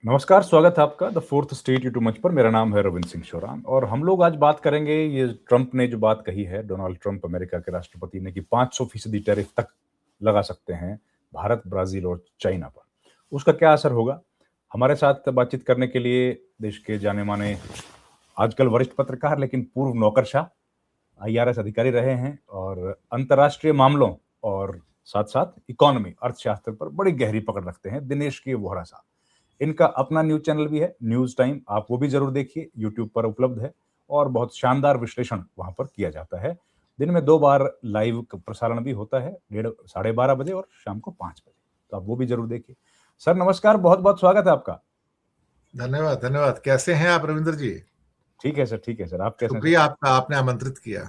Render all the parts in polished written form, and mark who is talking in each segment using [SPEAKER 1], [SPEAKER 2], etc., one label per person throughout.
[SPEAKER 1] नमस्कार, स्वागत है आपका द फोर्थ स्टेट यूट्यूब मंच पर। मेरा नाम है रविंद्र सिंह शोरान और हम लोग आज बात करेंगे ये ट्रंप ने जो बात कही है, डोनाल्ड ट्रंप अमेरिका के राष्ट्रपति ने कि 500% टैरिफ तक लगा सकते हैं भारत, ब्राज़ील और चाइना पर। उसका क्या असर होगा? हमारे साथ बातचीत करने के लिए देश के जाने-माने आजकल वरिष्ठ पत्रकार लेकिन पूर्व नौकरशाह आईआरएस अधिकारी रहे हैं और अंतर्राष्ट्रीय मामलों और साथ-साथ इकोनॉमी, अर्थशास्त्र पर बड़ी गहरी पकड़ रखते हैं दिनेश के वोहरा साहब। इनका अपना न्यूज़ चैनल भी है, न्यूज़ टाइम, आप वो भी ज़रूर देखिए, यूट्यूब पर उपलब्ध है और बहुत शानदार विश्लेषण वहाँ पर किया जाता है। दिन में 2 बार लाइव क प्रसारण भी होता है, डेढ़ साढ़े 12 बजे और शाम को 5 बजे, तो आप वो भी ज़रूर देखिए। सर नमस्कार, बहुत-बहुत स्वागत है आपका।
[SPEAKER 2] धन्यवाद, धन्यवाद। कैसे हैं आप रविंद्र जी?
[SPEAKER 1] ठीक है सर, ठीक है सर। आप कैसे हैं सर?
[SPEAKER 2] शुक्रिया आपका, आपने आमंत्रित किया।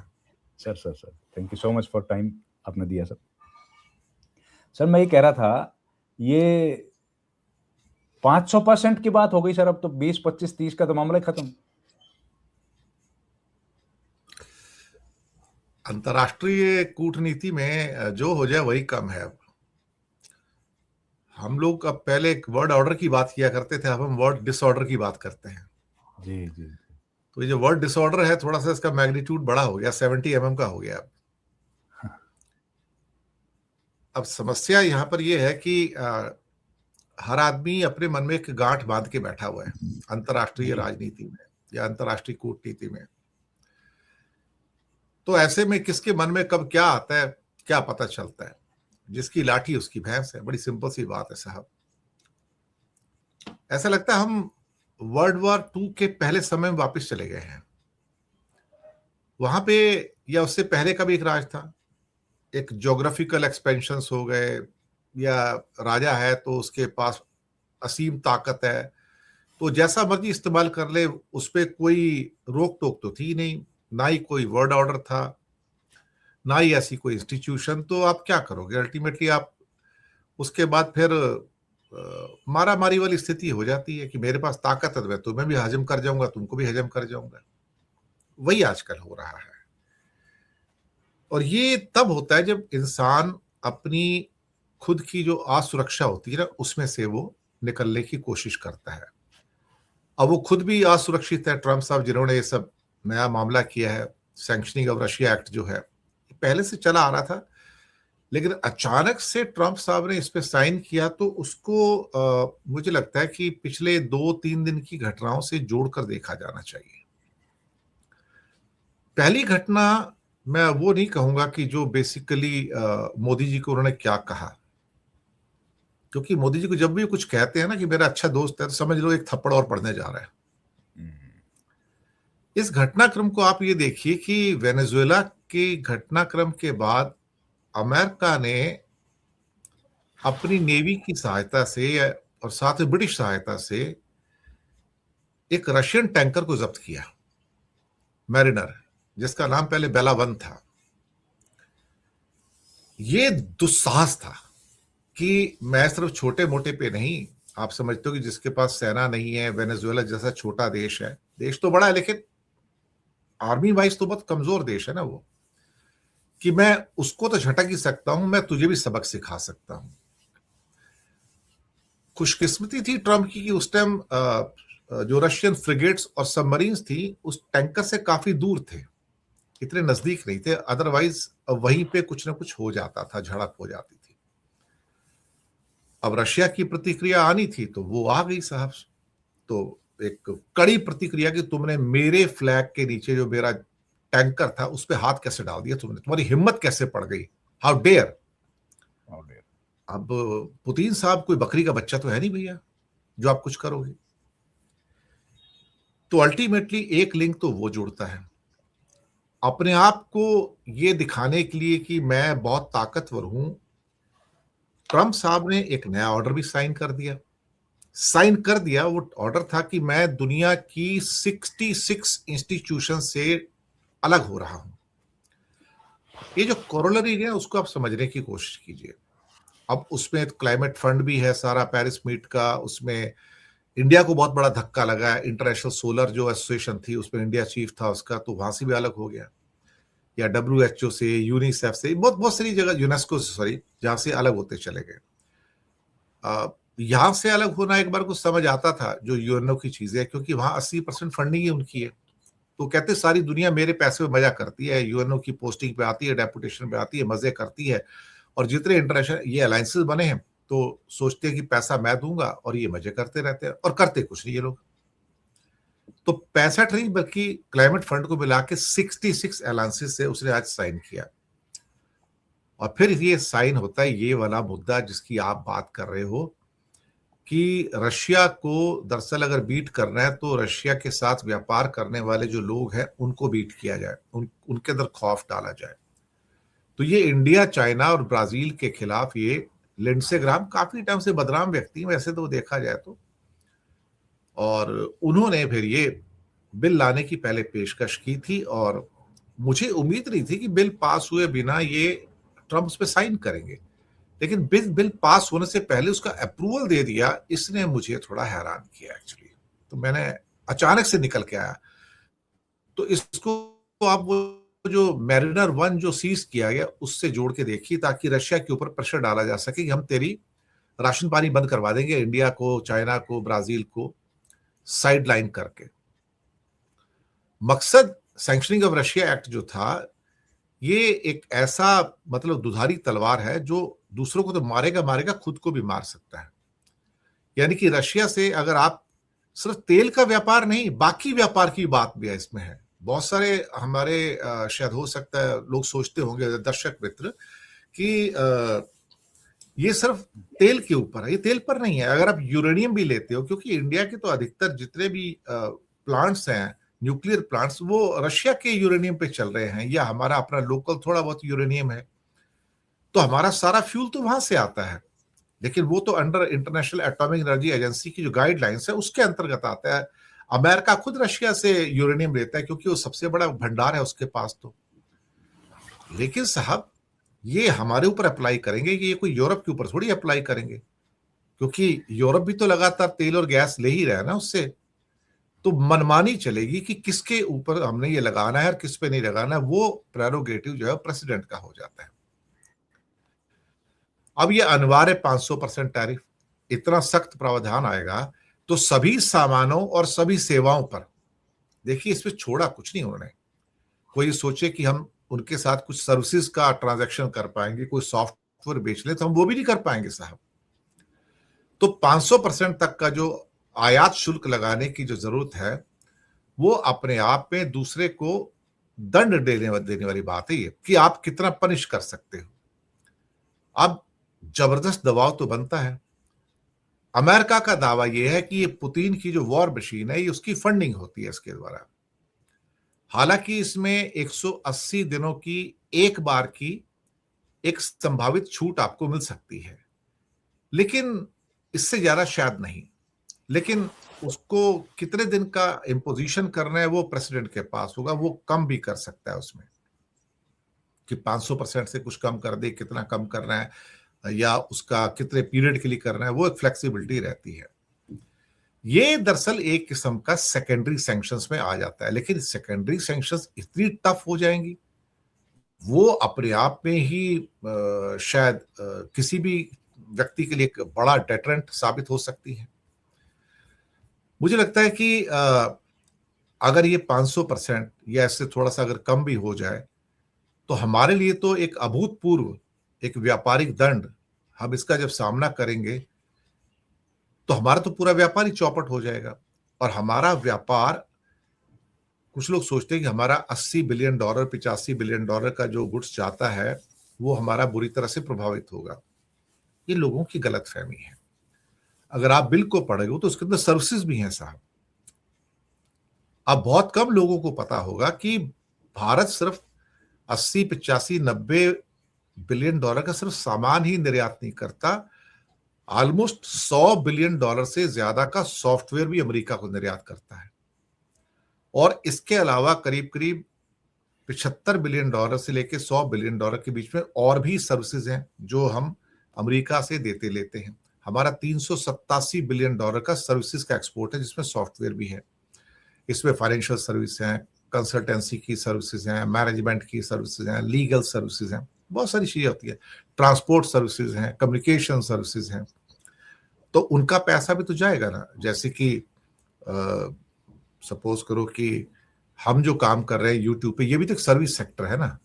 [SPEAKER 1] Sir, thank you so much for time आपने दिया सर। सर मैं ये कह रहा था, ये 500% की बात हो गई सर, अब तो 20, 25, 30 का तो मामला ही खत्म।
[SPEAKER 2] अंतर्राष्ट्रीय कूटनीति में जो हो जाए वही कम है अब। हम लोग अब पहले एक वर्ड ऑर्डर की बात किया करते थे, अब हम वर्ड डिसऑर्डर की बात करते हैं।
[SPEAKER 1] जी।
[SPEAKER 2] तो ये जो वर्ड डिसऑर्डर है, थोड़ा सा इसका मैग्नीट्यूड बड़ा हो गया, 70 mm का हो गया अब। अब समस्या यहाँ पर यह है कि हर आदमी अपने मन में एक गांठ बांध के बैठा हुआ है अंतर्राष्ट्रीय
[SPEAKER 1] जी।
[SPEAKER 2] राजनीति में या अंतर्राष्ट्रीय कूटनीति में। तो ऐसे में किसके मन में कब क्या आता है, क्या पता चलता है? जिसकी लाठी उसकी भैंस है। बड़ी सिंपल सी बात है साहब। ऐसा लगता है हम वर्ल्ड वॉर 2 के पहले समय में वापस चले गए हैं। वहां पे या उससे पहले का भी एक राज था, एक ज्योग्राफिकल एक्सपेंशंस हो गए, या राजा है तो उसके पास असीम ताकत है, तो जैसा मर्जी इस्तेमाल कर ले, उस पर कोई रोक टोक तो थी नहीं, ना ही कोई वर्ड ऑर्डर था, ना ही ऐसी कोई इंस्टीट्यूशन। तो आप क्या करोगे अल्टीमेटली? आप उसके बाद फिर मारा मारी वाली स्थिति हो जाती है कि मेरे पास ताकत है, तो मैं भी हजम कर जाऊंगा, तुमको भी हजम कर जाऊंगा। वही आजकल हो रहा है। और ये तब होता है जब इंसान अपनी खुद की जो असुरक्षा होती है ना, उसमें से वो निकलने की कोशिश करता है। अब वो खुद भी असुरक्षित है, ट्रंप साहब, जिन्होंने ये सब नया मामला किया है, सैंक्शनिंग ऑफ रशिया एक्ट जो है, पहले से चला आ रहा था, लेकिन अचानक से ट्रंप साहब ने इस पे साइन किया, तो उसको मुझे लगता है कि पिछले 2-3 दिन की घटनाओं से जोड़कर देखा जाना चाहिए। पहली घटना, मैं वो नहीं कहूंगा कि जो बेसिकली मोदी जी को उन्होंने क्या कहा, क्योंकि मोदी जी को जब भी कुछ कहते हैं ना कि मेरा अच्छा दोस्त है, तो समझ लो एक थप्पड़ और पड़ने जा रहा है। इस घटनाक्रम को आप ये देखिए कि वेनेजुएला के घटनाक्रम के बाद अमेरिका ने अपनी नेवी की सहायता से और साथ ही ब्रिटिश सहायता से एक रशियन टैंकर को जब्त किया, मैरिनर, जिसका नाम पहले बेला 1 था। ये दुस्साहस था कि मैं सिर्फ छोटे मोटे पे नहीं, आप समझते हो कि जिसके पास सेना नहीं है, वेनेजुएला जैसा छोटा देश है, देश तो बड़ा है लेकिन आर्मी वाइज तो बहुत कमजोर देश है ना वो, कि मैं उसको तो झटक ही सकता हूं, मैं तुझे भी सबक सिखा सकता हूं। खुशकिस्मती थी ट्रंप की कि उस टाइम जो रशियन फ्रिगेट्स और सबमरीन्स थी उस टैंकर से काफी दूर थे, इतने नजदीक नहीं थे, अदरवाइज वहीं पे कुछ ना कुछ हो जाता था, झड़प हो जाती थी। अब रशिया की प्रतिक्रिया आनी थी तो वो आ गई साहब। तो एक कड़ी प्रतिक्रिया कि तुमने मेरे फ्लैग के नीचे जो मेरा टैंकर था उस पर हाथ कैसे डाल दिया तुमने, तुम्हारी हिम्मत कैसे पड़ गई, हाउ डेयर। अब पुतिन साहब कोई बकरी का बच्चा तो है नहीं भैया जो आप कुछ करोगे। तो अल्टीमेटली एक लिंक तो वो जोड़ता है, अपने आप को ये दिखाने के लिए कि मैं बहुत ताकतवर हूं। ट्रंप साहब ने एक नया ऑर्डर भी साइन कर दिया। वो ऑर्डर था कि मैं दुनिया की 66 इंस्टीट्यूशन से अलग हो रहा हूं। ये जो कोरोलरी है उसको आप समझने की कोशिश कीजिए। अब उसमें क्लाइमेट फंड भी है सारा, पेरिस मीट का, उसमें इंडिया को बहुत बड़ा धक्का लगा है। इंटरनेशनल सोलर जो एसोसिएशन थी उसमें इंडिया चीफ था उसका, तो वहां से भी अलग हो गया, या WHO से, यूनिसेफ से, बहुत बहुत सारी जगह, यूनेस्को से, सॉरी, जहां से अलग होते चले गए। यहां से अलग होना एक बार कुछ समझ आता था, जो यूएनओ की चीजें, क्योंकि वहां 80% फंडिंग ही उनकी है। तो कहते सारी दुनिया मेरे पैसे में मजा करती है, यूएनओ की पोस्टिंग पे आती है, डेपुटेशन पे आती है, मजे करती है, और जितने इंटरनेशनल ये अलायंसेस बने हैं तो सोचते हैं कि पैसा मैं दूंगा और ये मजे करते रहते हैं, और करते कुछ नहीं ये लोग। तो 65 नहीं बल्कि क्लाइमेट फंड को मिला के 66 अलायंसेस से उसने आज साइन किया। और फिर ये साइन होता है ये वाला मुद्दा जिसकी आप बात कर रहे हो, कि रशिया को दरअसल अगर बीट करना है तो रशिया के साथ व्यापार करने वाले जो लोग हैं उनको बीट किया जाए, उनके अंदर खौफ डाला जाए। तो ये इंडिया, चाइना और ब्राजील के खिलाफ ये लिंडसे ग्राहम काफी टाइम से बदनाम व्यक्ति वैसे तो देखा जाए तो, और उन्होंने फिर ये बिल लाने की पहले पेशकश की थी, और मुझे उम्मीद नहीं थी कि बिल पास हुए बिना ये ट्रम्प उस पे साइन करेंगे, लेकिन बिल पास होने से पहले उसका अप्रूवल दे दिया, इसने मुझे थोड़ा हैरान किया एक्चुअली। तो मैंने अचानक से निकल के आया। तो इसको आप वो जो मैरिनर 1 जो सीज किया गया उससे जोड़ के देखिए, ताकि रशिया के ऊपर प्रेशर डाला जा सके कि हम तेरी राशन पानी बंद करवा देंगे, इंडिया को, चाइना को, ब्राजील को साइड लाइन करके। मकसद सैंक्शनिंग ऑफ रशिया एक्ट जो था, ये एक ऐसा मतलब दुधारी तलवार है जो दूसरों को तो मारेगा मारेगा, खुद को भी मार सकता है। यानी कि रशिया से अगर आप सिर्फ तेल का व्यापार नहीं, बाकी व्यापार की बात भी है इसमें है। बहुत सारे हमारे शायद हो सकता है लोग सोचते होंगे, दर्शक मित्र, कि ये सिर्फ तेल के ऊपर है। ये तेल पर नहीं है। अगर आप यूरेनियम भी लेते हो, क्योंकि इंडिया के तो अधिकतर जितने भी प्लांट्स हैं, न्यूक्लियर प्लांट्स, वो रशिया के यूरेनियम पे चल रहे हैं, या हमारा अपना लोकल थोड़ा बहुत यूरेनियम है, तो हमारा सारा फ्यूल तो वहां से आता है। लेकिन वो तो under international atomic energy agency की जो गाइडलाइंस है उसके अंतर्गत आता है। अमेरिका खुद रशिया से यूरेनियम लेता है, क्योंकि वो सबसे बड़ा भंडार है उसके पास तो। लेकिन साहब, ये हमारे ऊपर अप्लाई करेंगे कि ये कोई यूरोप के ऊपर थोड़ी अप्लाई करेंगे, क्योंकि यूरोप भी तो लगातार तेल और गैस ले ही रहा है ना उससे। तो मनमानी चलेगी कि किसके ऊपर हमने ये लगाना है और किस पे नहीं लगाना है, वो प्रेरोगेटिव जो है प्रेसिडेंट का हो जाता है। अब ये अनिवार्य 500% टैरिफ, इतना सख्त प्रावधान आएगा तो सभी सामानों और सभी सेवाओं पर, देखिए इसमें छोड़ा कुछ नहीं उन्होंने। कोई सोचे कि हम उनके साथ कुछ सर्विसेज का ट्रांजैक्शन कर पाएंगे, कोई सॉफ्टवेयर बेच ले, तो हम वो भी नहीं कर पाएंगे साहब। तो 500% तक का जो आयात शुल्क लगाने की जो जरूरत है, वो अपने आप में दूसरे को दंड देने वाली बात है, ये कि आप कितना पनिश कर सकते हो। अब जबरदस्त दबाव तो बनता है। अमेरिका का दावा यह है कि ये पुतिन की जो वॉर मशीन है, ये उसकी फंडिंग होती है इसके द्वारा। हालांकि इसमें 180 दिनों की एक बार की एक संभावित छूट आपको मिल सकती है, लेकिन इससे ज्यादा शायद नहीं। लेकिन उसको कितने दिन का इम्पोजिशन करना है वो प्रेसिडेंट के पास होगा, वो कम भी कर सकता है उसमें, कि 500% से कुछ कम कर दे, कितना कम करना है या उसका कितने पीरियड के लिए करना है, वो एक फ्लेक्सिबिलिटी रहती है। ये दरअसल एक किस्म का सेकेंडरी सैंक्शंस में आ जाता है, लेकिन सेकेंडरी सैंक्शंस इतनी टफ हो जाएंगी, वो अपने आप में ही शायद किसी भी व्यक्ति के लिए एक बड़ा डेटरेंट साबित हो सकती है। मुझे लगता है कि अगर ये 500% या इससे थोड़ा सा अगर कम भी हो जाए, तो हमारे लिए तो एक अभूतपूर्व एक व्यापारिक दंड, हम इसका जब सामना करेंगे तो हमारा तो पूरा व्यापार ही चौपट हो जाएगा। और हमारा व्यापार, कुछ लोग सोचते हैं कि हमारा 80 बिलियन डॉलर, 85 बिलियन डॉलर का जो गुड्स जाता है वो हमारा बुरी तरह से प्रभावित होगा। ये लोगों की गलतफहमी है। अगर आप बिल को पढ़ोगे तो उसके अंदर सर्विसेज भी हैं साहब। अब बहुत कम लोगों को पता होगा कि भारत सिर्फ 80, 85, 90 बिलियन डॉलर का सिर्फ सामान ही निर्यात नहीं करता, ऑलमोस्ट 100 बिलियन डॉलर से ज्यादा का सॉफ्टवेयर भी अमेरिका को निर्यात करता है। और इसके अलावा करीब करीब 75 बिलियन डॉलर से लेकर 100 बिलियन डॉलर के बीच में और भी सर्विसेज हैं जो हम अमेरिका से देते लेते हैं। हमारा 387 बिलियन डॉलर का सर्विसेज का एक्सपोर्ट है, जिसमें सॉफ्टवेयर भी है। इसमें फाइनेंशियल सर्विस हैं, कंसल्टेंसी की सर्विसेज हैं, मैनेजमेंट की सर्विसेज हैं, लीगल सर्विसेज हैं, बहुत सारी चीजें होती है, ट्रांसपोर्ट सर्विसेज हैं, कम्युनिकेशन सर्विसेज हैं। तो उनका पैसा भी तो जाएगा ना। जैसे कि सपोज करो कि हम जो काम कर रहे हैं यूट्यूब पे, ये भी तो एक सर्विस सेक्टर है ना।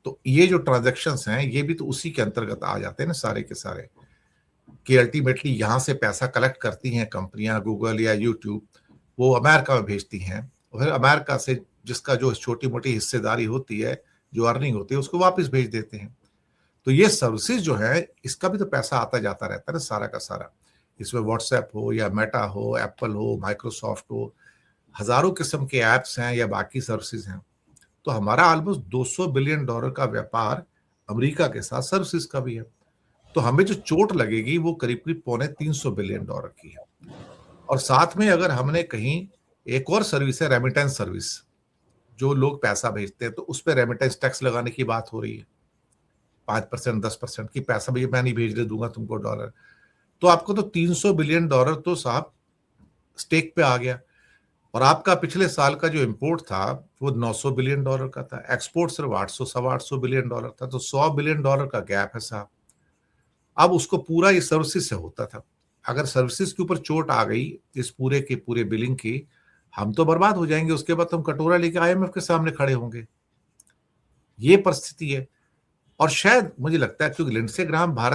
[SPEAKER 2] तो ये जो ट्रांजैक्शंस हैं ये भी तो उसी के अंतर्गत आ जाते हैं ना सारे के सारे, कि अल्टीमेटली यहाँ से पैसा कलेक्ट करती हैं कंपनियां, गूगल या यूट्यूब, वो अमेरिका में भेजती हैं, और फिर अमेरिका से जिसका जो छोटी मोटी हिस्सेदारी होती है, जो अर्निंग होती है, उसको वापस भेज देते हैं। तो ये सर्विसेज जो है, इसका भी तो पैसा आता जाता रहता है ना सारा का सारा। इसमें व्हाट्सएप हो या मेटा हो, एप्पल हो, माइक्रोसॉफ्ट हो, हजारों किस्म के ऐप्स हैं या बाकी सर्विसेज हैं। तो हमारा ऑलमोस्ट $200 बिलियन का व्यापार अमेरिका के साथ सर्विसेज का भी है। तो हमें जो चोट लगेगी वो करीब करीब $250 बिलियन की है। और साथ में अगर हमने कहीं एक और सर्विस है, रेमिटेंस सर्विस, जो लोग पैसा भेजते हैं, तो उस पर रेमिटेंस टैक्स लगाने की बात हो रही है 5%, 10% की। पैसा भी मैं नहीं भेजने दूंगा तुमको डॉलर, तो आपको तो $300 बिलियन तो साहब स्टेक पे आ गया। और आपका पिछले साल का जो इंपोर्ट था वो $900 बिलियन का था, एक्सपोर्ट सिर्फ 800 सवा 800 बिलियन था। तो $100 बिलियन का गैप है साहब। अब उसको पूरा ये सर्विसेज से होता था। अगर सर्विसेज के ऊपर चोट आ गई इस पूरे के पूरे बिलिंग की, हम तो बर्बाद हो जाएंगे। उसके बाद हम कटोरा लेके IMF के सामने खड़े होंगे। ये परिस्थिति है। और शायद मुझे लगता है क्योंकि लिंडसे ग्राहम भारत